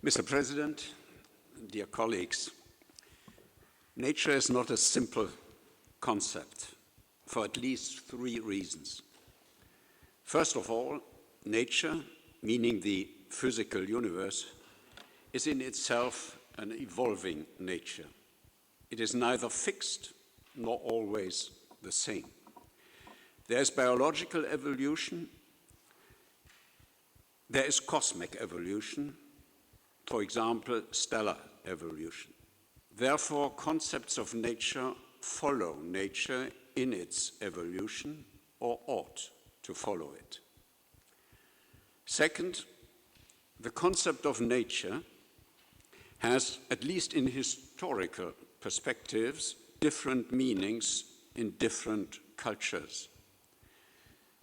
Mr. President, dear colleagues, nature is not a simple concept for at least three reasons. First of all, nature, meaning the physical universe, is in itself an evolving nature. It is neither fixed nor always the same. There is biological evolution, there is cosmic evolution, for example, stellar evolution. Therefore, concepts of nature follow nature in its evolution or ought to follow it. Second, the concept of nature has, at least in historical perspectives, different meanings in different cultures.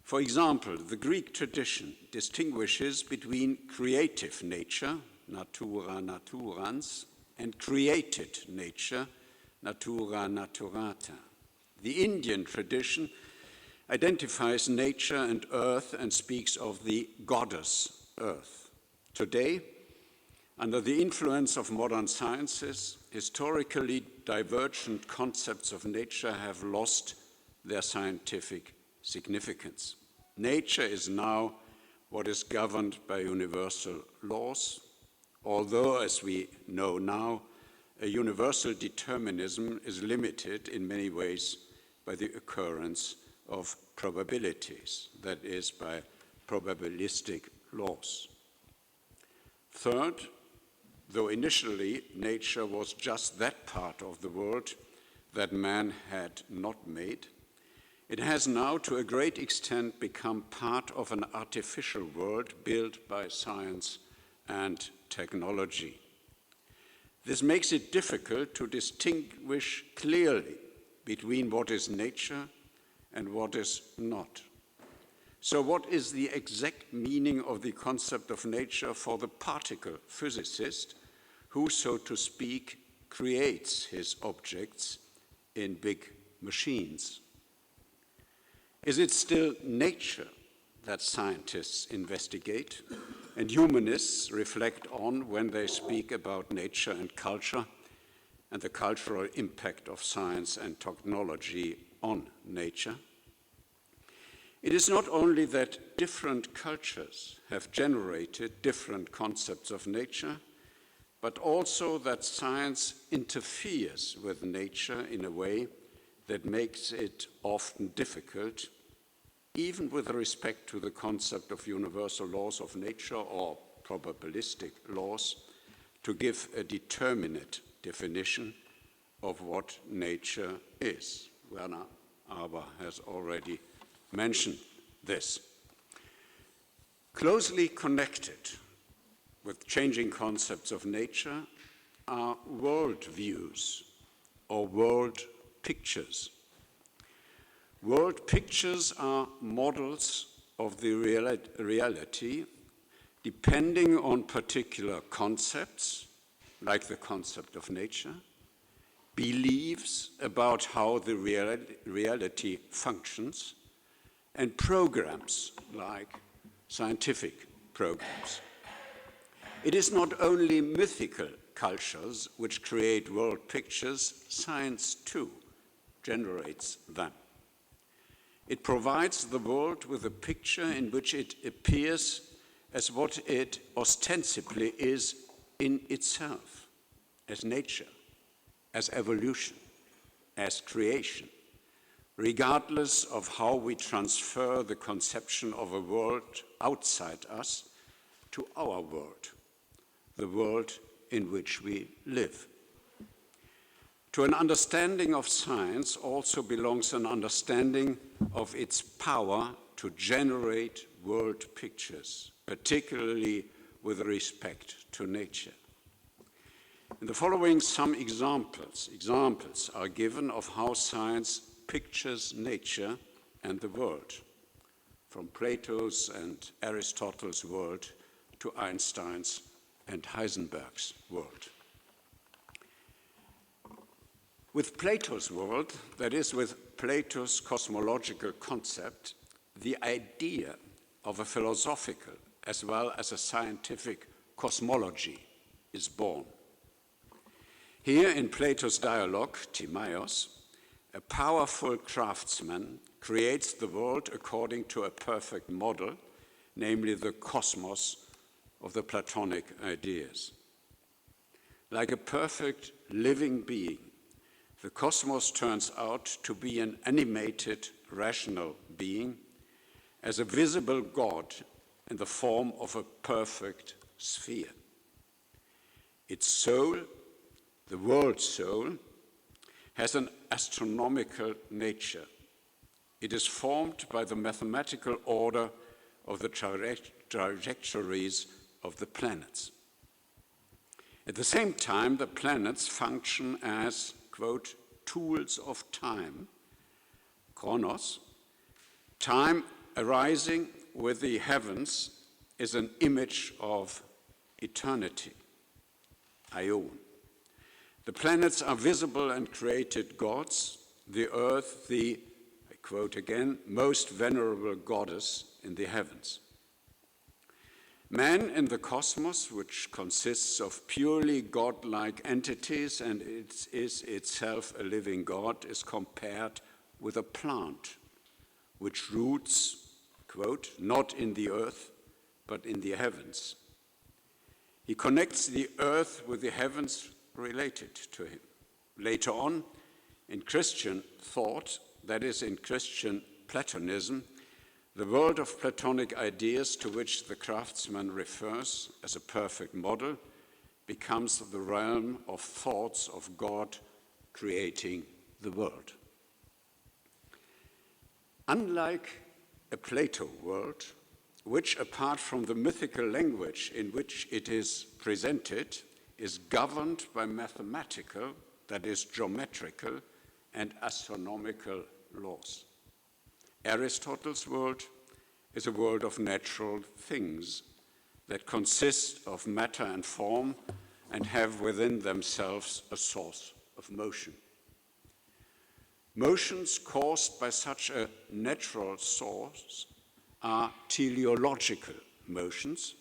For example, the Greek tradition distinguishes between creative nature, natura naturans, and created nature, natura naturata. The Indian tradition identifies nature and earth and speaks of the goddess earth. Today, under the influence of modern sciences, historically divergent concepts of nature have lost their scientific significance. Nature is now what is governed by universal laws, although, as we know now, a universal determinism is limited in many ways by the occurrence of probabilities, that is, by probabilistic laws. Third, though initially nature was just that part of the world that man had not made, it has now to a great extent become part of an artificial world built by science and technology. This makes it difficult to distinguish clearly between what is nature and what is not. So what is the exact meaning of the concept of nature for the particle physicist who, so to speak, creates his objects in big machines? Is it still nature that scientists investigate and humanists reflect on when they speak about nature and culture and the cultural impact of science and technology on nature? It is not only that different cultures have generated different concepts of nature, but also that science interferes with nature in a way that makes it often difficult, even with respect to the concept of universal laws of nature or probabilistic laws, to give a determinate definition of what nature is. Werner Aber has already mentioned this. Closely connected with changing concepts of nature are worldviews or world pictures. World pictures are models of the reality depending on particular concepts, like the concept of nature, beliefs about how the reality functions, and programs like scientific programs. It is not only mythical cultures which create world pictures, science too generates them. It provides the world with a picture in which it appears as what it ostensibly is in itself, as nature, as evolution, as creation, regardless of how we transfer the conception of a world outside us to our world, the world in which we live. To an understanding of science also belongs an understanding of its power to generate world pictures, particularly with respect to nature. In the following, some examples are given of how science pictures nature and the world, from Plato's and Aristotle's world to Einstein's and Heisenberg's world. With Plato's world, that is, with Plato's cosmological concept, the idea of a philosophical as well as a scientific cosmology is born. Here in Plato's dialogue, Timaeus, a powerful craftsman creates the world according to a perfect model, namely the cosmos of the Platonic ideas. Like a perfect living being, the cosmos turns out to be an animated, rational being, as a visible God in the form of a perfect sphere. Its soul, the world soul, has an astronomical nature. It is formed by the mathematical order of the trajectories of the planets. At the same time, the planets function as, quote, tools of time, chronos. Time arising with the heavens is an image of eternity, aion. The planets are visible and created gods, the earth, the, I quote again, most venerable goddess in the heavens. Man in the cosmos, which consists of purely godlike entities and is itself a living god, is compared with a plant, which roots, quote, not in the earth, but in the heavens. He connects the earth with the heavens related to him. Later on, in Christian thought, that is, in Christian Platonism, the world of Platonic ideas to which the craftsman refers as a perfect model becomes the realm of thoughts of God creating the world. Unlike a Plato world, which, apart from the mythical language in which it is presented, is governed by mathematical, that is, geometrical and astronomical laws. Aristotle's world is a world of natural things that consist of matter and form and have within themselves a source of motion. Motions caused by such a natural source are teleological motions.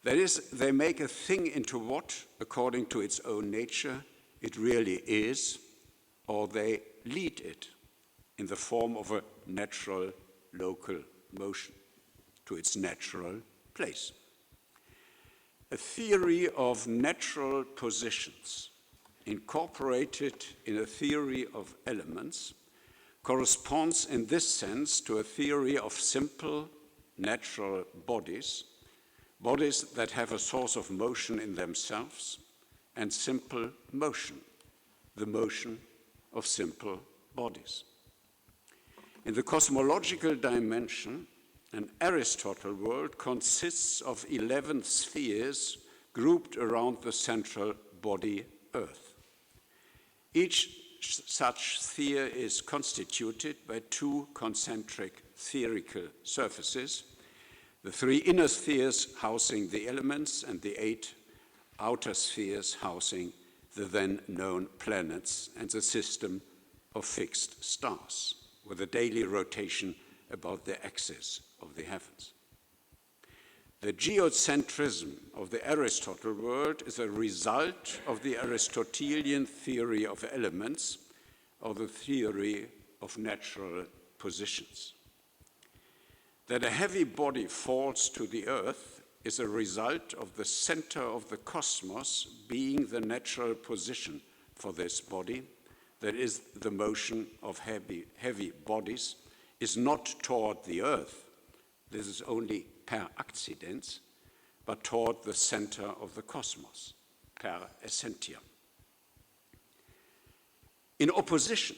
That is, they make a thing into what, according to its own nature, it really is, or they lead it in the form of a natural local motion to its natural place. A theory of natural positions incorporated in a theory of elements corresponds in this sense to a theory of simple natural bodies, bodies that have a source of motion in themselves, and simple motion, the motion of simple bodies. In the cosmological dimension, an Aristotle world consists of 11 spheres grouped around the central body, Earth. Each such sphere is constituted by two concentric spherical surfaces, the three inner spheres housing the elements and the 8 outer spheres housing the then known planets and the system of fixed stars, with a daily rotation about the axis of the heavens. The geocentrism of the Aristotle world is a result of the Aristotelian theory of elements, or the theory of natural positions. That a heavy body falls to the earth is a result of the center of the cosmos being the natural position for this body, that is, the motion of heavy bodies is not toward the earth, this is only per accidens, but toward the center of the cosmos, per essentiam. In opposition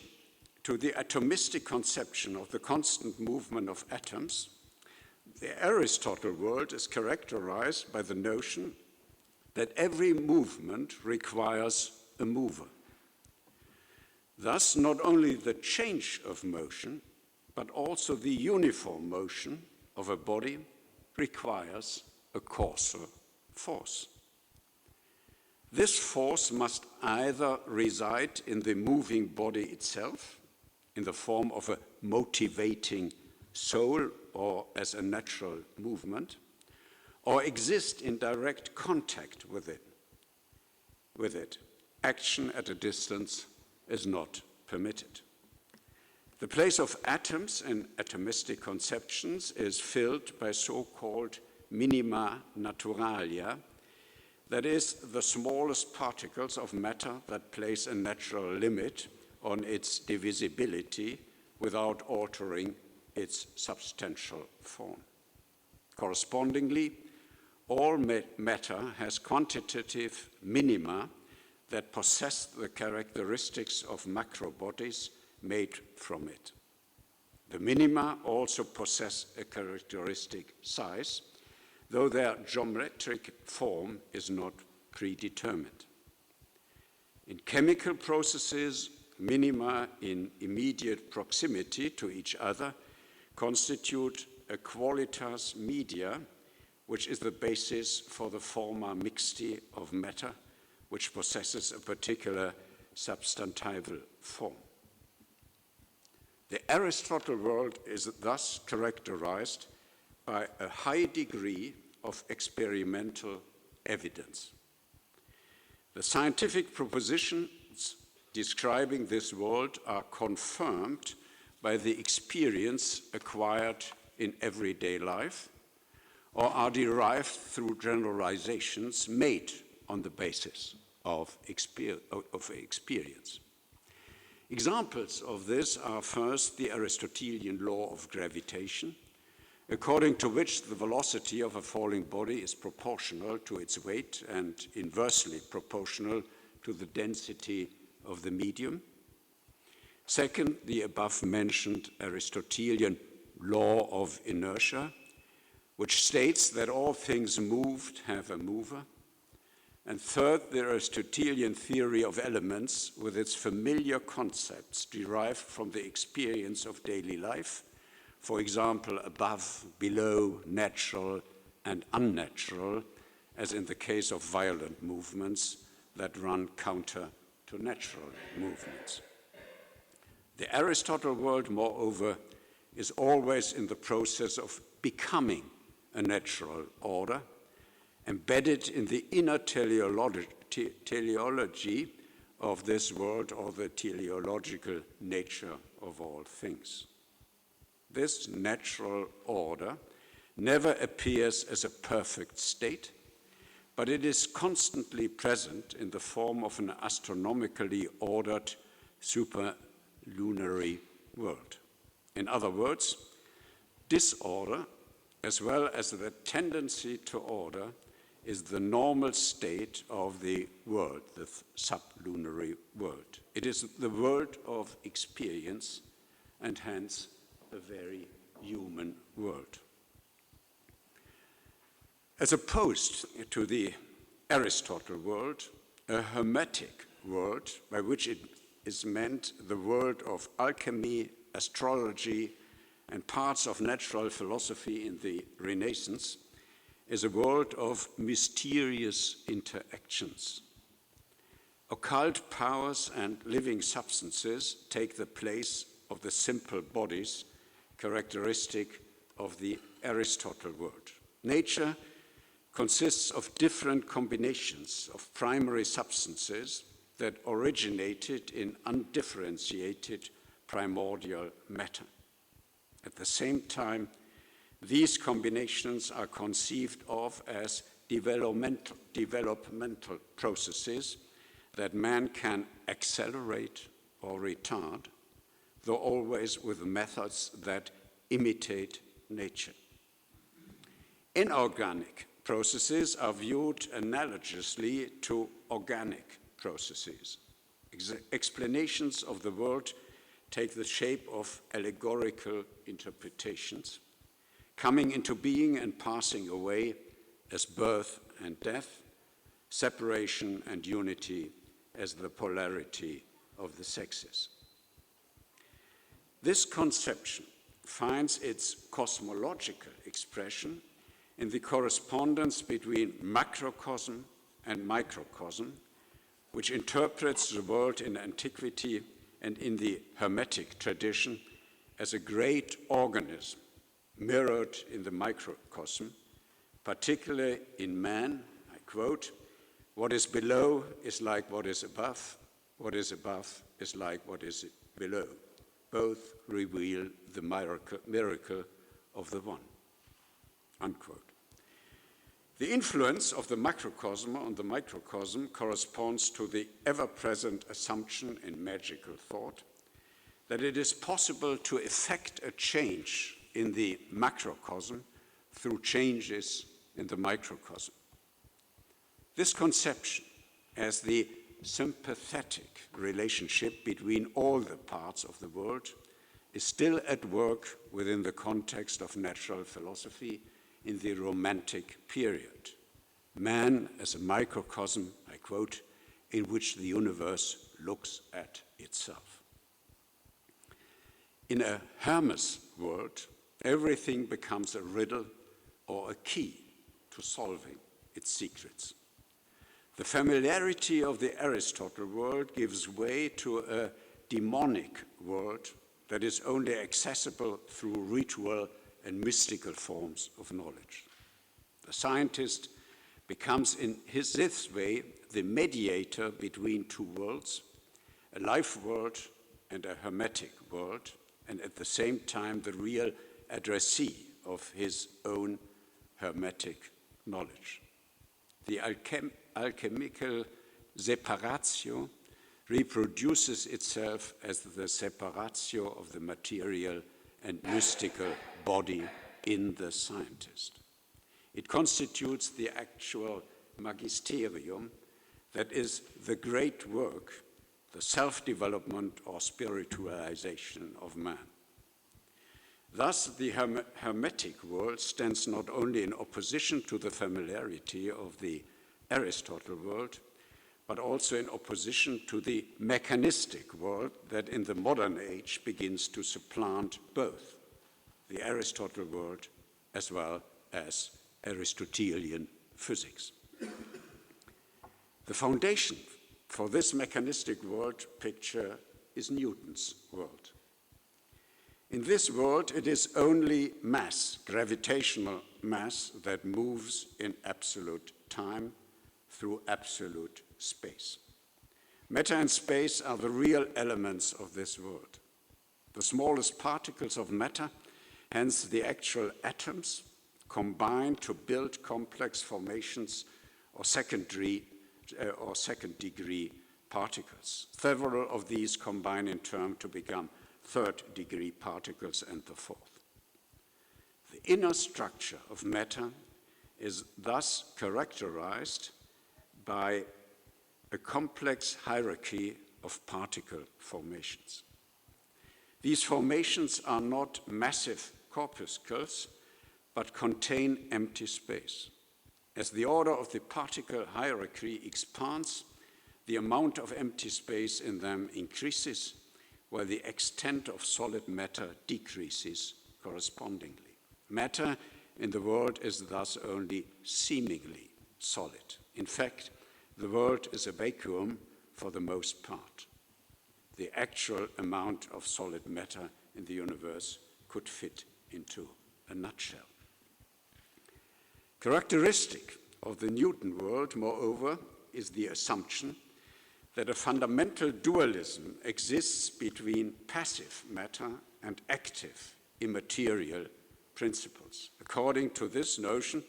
to the atomistic conception of the constant movement of atoms, the Aristotle world is characterized by the notion that every movement requires a mover. Thus, not only the change of motion, but also the uniform motion of a body requires a causal force. This force must either reside in the moving body itself, in the form of a motivating soul or as a natural movement, or exist in direct contact with it, with it. Action at a distance is not permitted. The place of atoms in atomistic conceptions is filled by so-called minima naturalia, that is, the smallest particles of matter that place a natural limit on its divisibility without altering its substantial form. Correspondingly, all matter has quantitative minima that possess the characteristics of macrobodies made from it. The minima also possess a characteristic size, though their geometric form is not predetermined. In chemical processes, minima in immediate proximity to each other constitute a qualitas media, which is the basis for the forma mixti of matter, which possesses a particular substantival form. The Aristotle world is thus characterized by a high degree of experimental evidence. The scientific propositions describing this world are confirmed by the experience acquired in everyday life, or are derived through generalizations made on the basis of experience. Examples of this are first the Aristotelian Law of Gravitation, according to which the velocity of a falling body is proportional to its weight and inversely proportional to the density of the medium. Second, the above-mentioned Aristotelian Law of Inertia, which states that all things moved have a mover. And third, the Aristotelian theory of elements with its familiar concepts derived from the experience of daily life, for example, above, below, natural, and unnatural, as in the case of violent movements that run counter to natural movements. The Aristotle world, moreover, is always in the process of becoming a natural order, embedded in the inner teleology of this world, or the teleological nature of all things. This natural order never appears as a perfect state, but it is constantly present in the form of an astronomically ordered superlunary world. In other words, disorder, as well as the tendency to order, is the normal state of the world, the sublunary world. It is the world of experience, and hence a very human world. As opposed to the Aristotle world, a hermetic world, by which it is meant the world of alchemy, astrology, and parts of natural philosophy in the Renaissance, is a world of mysterious interactions. Occult powers and living substances take the place of the simple bodies characteristic of the Aristotle world. Nature consists of different combinations of primary substances that originated in undifferentiated primordial matter. At the same time, these combinations are conceived of as developmental processes that man can accelerate or retard, though always with methods that imitate nature. Inorganic processes are viewed analogously to organic processes. Explanations of the world take the shape of allegorical interpretations, coming into being and passing away as birth and death, separation and unity as the polarity of the sexes. This conception finds its cosmological expression in the correspondence between macrocosm and microcosm, which interprets the world in antiquity and in the Hermetic tradition as a great organism mirrored in the microcosm, particularly in man, I quote, What is below is like what is above is like what is below. Both reveal the miracle of the one, unquote. The influence of the macrocosm on the microcosm corresponds to the ever-present assumption in magical thought that it is possible to effect a change in the macrocosm through changes in the microcosm. This conception, as the sympathetic relationship between all the parts of the world, is still at work within the context of natural philosophy in the Romantic period. Man as a microcosm, I quote, in which the universe looks at itself. In a Hermes world, everything becomes a riddle or a key to solving its secrets. The familiarity of the Aristotle world gives way to a demonic world that is only accessible through ritual and mystical forms of knowledge. The scientist becomes in this way the mediator between two worlds, a life world and a hermetic world, and at the same time the real addressee of his own hermetic knowledge. The alchemical separatio reproduces itself as the separatio of the material and mystical body in the scientist. It constitutes the actual magisterium that is the great work, the self-development or spiritualization of man. Thus, the Hermetic world stands not only in opposition to the familiarity of the Aristotle world, but also in opposition to the mechanistic world that in the modern age begins to supplant both the Aristotle world as well as Aristotelian physics. The foundation for this mechanistic world picture is Newton's world. In this world, it is only mass, gravitational mass, that moves in absolute time through absolute space. Matter and space are the real elements of this world. The smallest particles of matter, hence the actual atoms, combine to build complex formations or second degree particles. Several of these combine in turn to become third-degree particles and the fourth. The inner structure of matter is thus characterized by a complex hierarchy of particle formations. These formations are not massive corpuscles, but contain empty space. As the order of the particle hierarchy expands, the amount of empty space in them increases, while the extent of solid matter decreases correspondingly. Matter in the world is thus only seemingly solid. In fact, the world is a vacuum for the most part. The actual amount of solid matter in the universe could fit into a nutshell. Characteristic of the Newton world, moreover, is the assumption that a fundamental dualism exists between passive matter and active immaterial principles. According to this notion,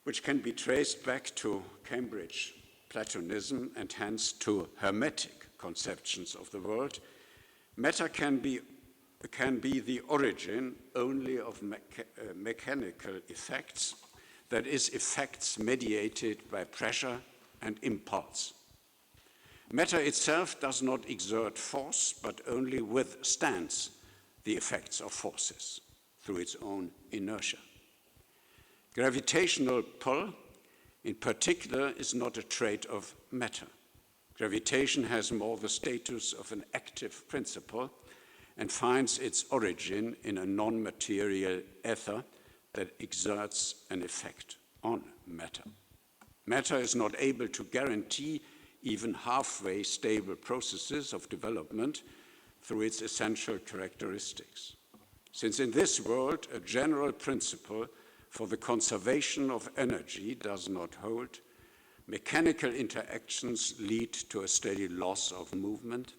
which can be traced back to Cambridge Platonism and hence to Hermetic conceptions of the world, matter can be the origin only of mechanical effects, that is, effects mediated by pressure and impulse. Matter itself does not exert force, but only withstands the effects of forces through its own inertia. Gravitational pull, in particular, is not a trait of matter. Gravitation has more the status of an active principle and finds its origin in a non-material ether that exerts an effect on matter. Matter is not able to guarantee even halfway stable processes of development through its essential characteristics. Since in this world a general principle for the conservation of energy does not hold, Mechanical interactions lead to a steady loss of movement,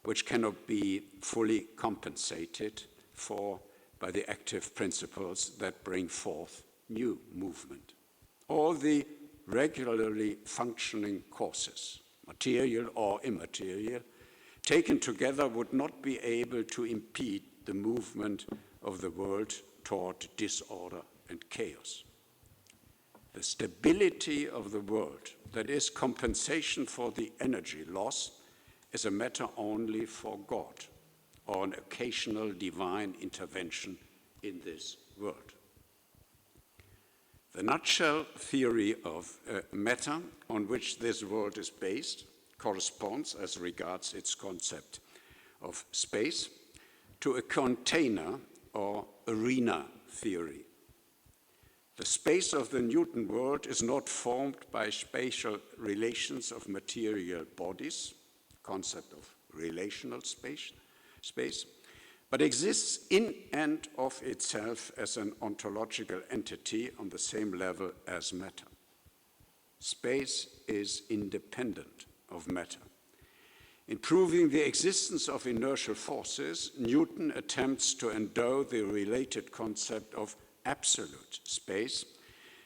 which cannot be fully compensated for by the active principles that bring forth new movement. All the regularly functioning causes, material or immaterial, taken together would not be able to impede the movement of the world toward disorder and chaos. The stability of the world, that is, compensation for the energy loss, is a matter only for God or an occasional divine intervention in this world. The nutshell theory of matter on which this world is based corresponds, as regards its concept of space, to a container or arena theory. The space of the Newton world is not formed by spatial relations of material bodies, concept of relational space, but exists in and of itself as an ontological entity on the same level as matter. Space is independent of matter. In proving the existence of inertial forces, Newton attempts to endow the related concept of absolute space,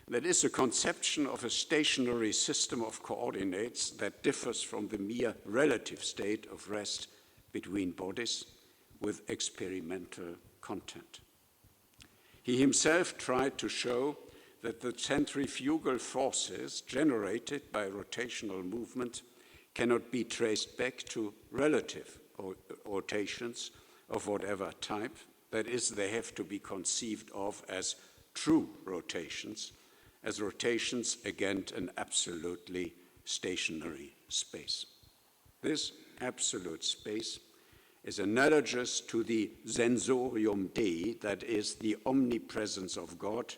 that is, a conception of a stationary system of coordinates that differs from the mere relative state of rest between bodies with experimental content. He himself tried to show that the centrifugal forces generated by rotational movement cannot be traced back to relative rotations of whatever type. That is, they have to be conceived of as true rotations, as rotations against an absolutely stationary space. This absolute space is analogous to the sensorium Dei, that is, the omnipresence of God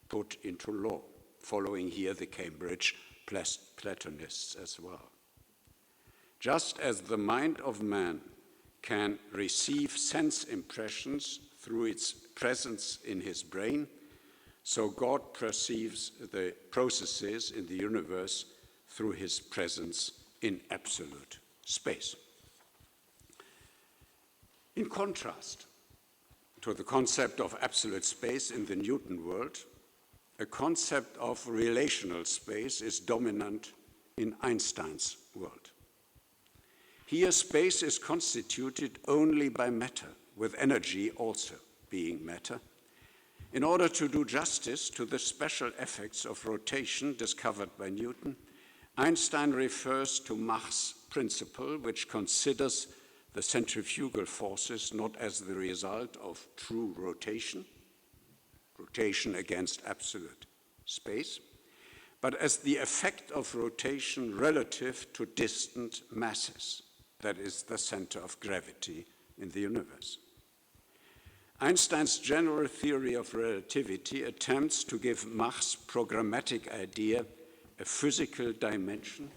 put into law, following here the Cambridge Platonists as well. Just as the mind of man can receive sense impressions through its presence in his brain, so God perceives the processes in the universe through his presence in absolute space. In contrast to the concept of absolute space in the Newton world, a concept of relational space is dominant in Einstein's world. Here, space is constituted only by matter, with energy also being matter. In order to do justice to the special effects of rotation discovered by Newton, Einstein refers to Mach's principle, which considers the centrifugal forces not as the result of true rotation against absolute space, but as the effect of rotation relative to distant masses, that is, the center of gravity in the universe. Einstein's general theory of relativity attempts to give Mach's programmatic idea a physical dimension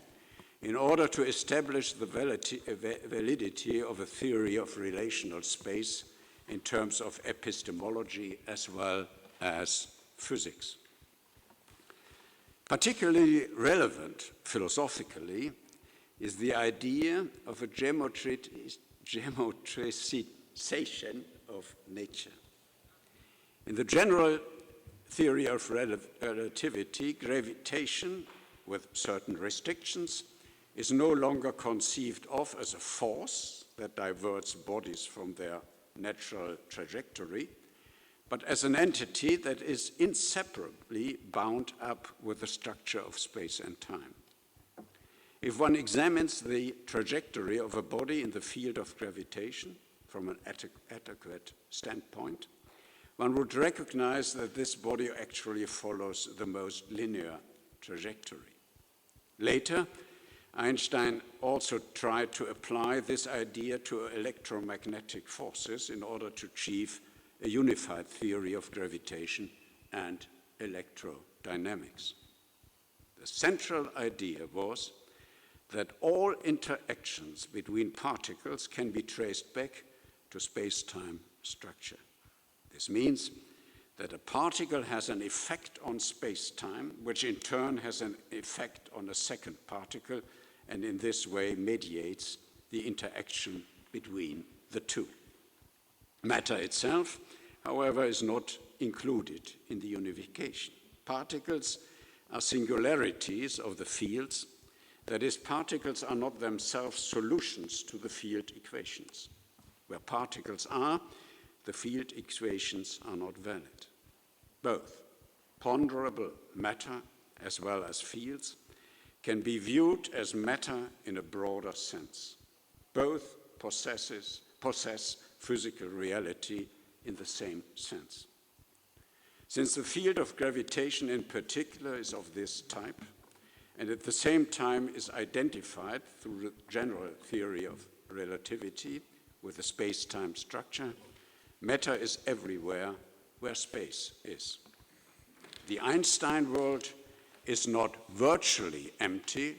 in order to establish the validity of a theory of relational space in terms of epistemology as well as physics. Particularly relevant philosophically is the idea of a geometricization of nature. In the general theory of relativity, gravitation, with certain restrictions, is no longer conceived of as a force that diverts bodies from their natural trajectory, but as an entity that is inseparably bound up with the structure of space and time. If one examines the trajectory of a body in the field of gravitation from an adequate standpoint, one would recognize that this body actually follows the most linear trajectory. Later, Einstein also tried to apply this idea to electromagnetic forces in order to achieve a unified theory of gravitation and electrodynamics. The central idea was that all interactions between particles can be traced back to space-time structure. This means that a particle has an effect on space-time, which in turn has an effect on a second particle, and in this way mediates the interaction between the two. Matter itself, however, is not included in the unification. Particles are singularities of the fields. That is, particles are not themselves solutions to the field equations. Where particles are, the field equations are not valid. Both ponderable matter as well as fields can be viewed as matter in a broader sense. Both possess physical reality in the same sense. Since the field of gravitation in particular is of this type, and at the same time is identified through the general theory of relativity with a space-time structure, matter is everywhere where space is. The Einstein world is not virtually empty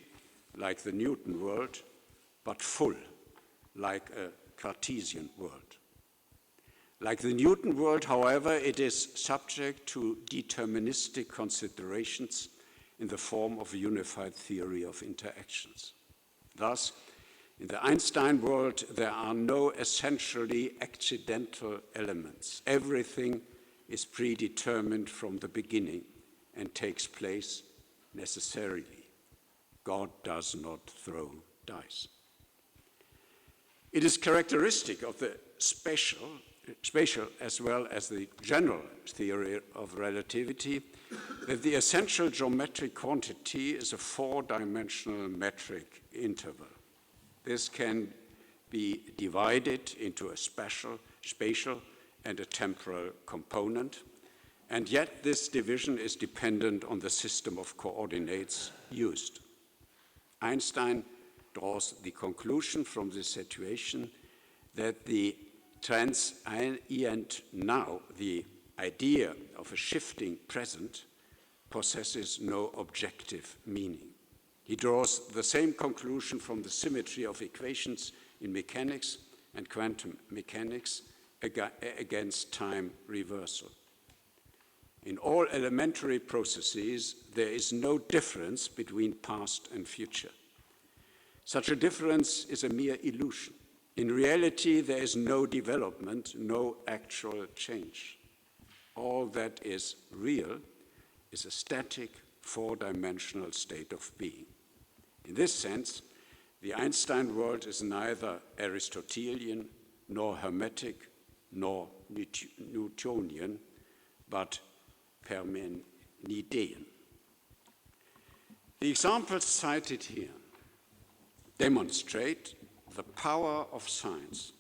like the Newton world, but full like a Cartesian world. Like the Newton world, however, it is subject to deterministic considerations in the form of a unified theory of interactions. Thus, in the Einstein world, there are no essentially accidental elements. Everything is predetermined from the beginning and takes place necessarily. God does not throw dice. It is characteristic of the spatial as well as the general theory of relativity that the essential geometric quantity is a four-dimensional metric interval. This can be divided into a spatial and a temporal component, and yet this division is dependent on the system of coordinates used. Einstein draws the conclusion from this situation that the transient now, the idea of a shifting present, possesses no objective meaning. He draws the same conclusion from the symmetry of equations in mechanics and quantum mechanics against time reversal. In all elementary processes, there is no difference between past and future. Such a difference is a mere illusion. In reality, there is no development, no actual change. All that is real is a static, four-dimensional state of being. In this sense, the Einstein world is neither Aristotelian, nor Hermetic, nor Newtonian, but Parmenidean. The examples cited here demonstrate the power of science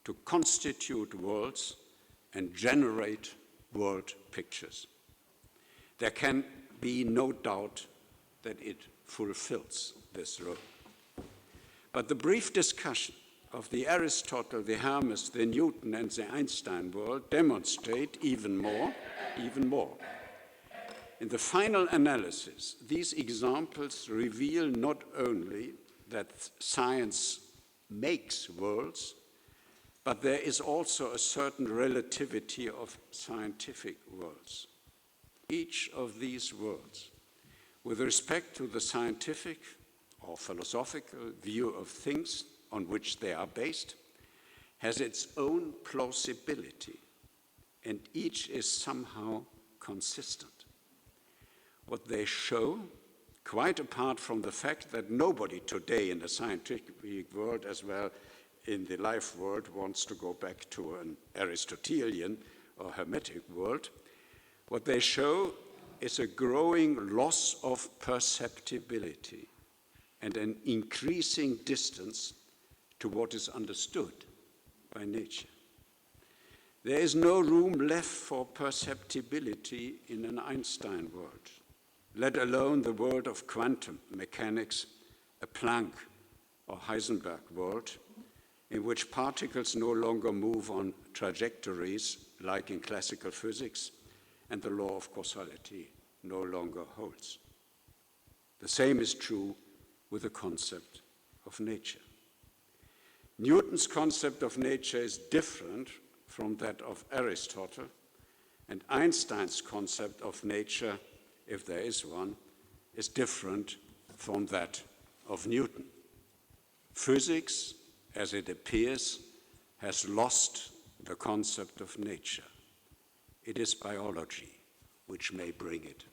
to constitute worlds and generate world pictures. There can be no doubt that it fulfills this role. But the brief discussion of the Aristotle, the Hermes, the Newton, and the Einstein world demonstrate even more. In the final analysis, these examples reveal not only that science makes worlds, but there is also a certain relativity of scientific worlds. Each of these worlds, with respect to the scientific or philosophical view of things on which they are based, has its own plausibility, and each is somehow consistent. What they show, quite apart from the fact that nobody today in the scientific world as well in the life world wants to go back to an Aristotelian or Hermetic world, what they show is a growing loss of perceptibility and an increasing distance to what is understood by nature. There is no room left for perceptibility in an Einstein world, let alone the world of quantum mechanics, a Planck or Heisenberg world, in which particles no longer move on trajectories like in classical physics, and the law of causality no longer holds. The same is true with the concept of nature. Newton's concept of nature is different from that of Aristotle, And Einstein's concept of nature, if there is one, is different from that of Newton. Physics, as it appears, has lost the concept of nature. It is biology which may bring it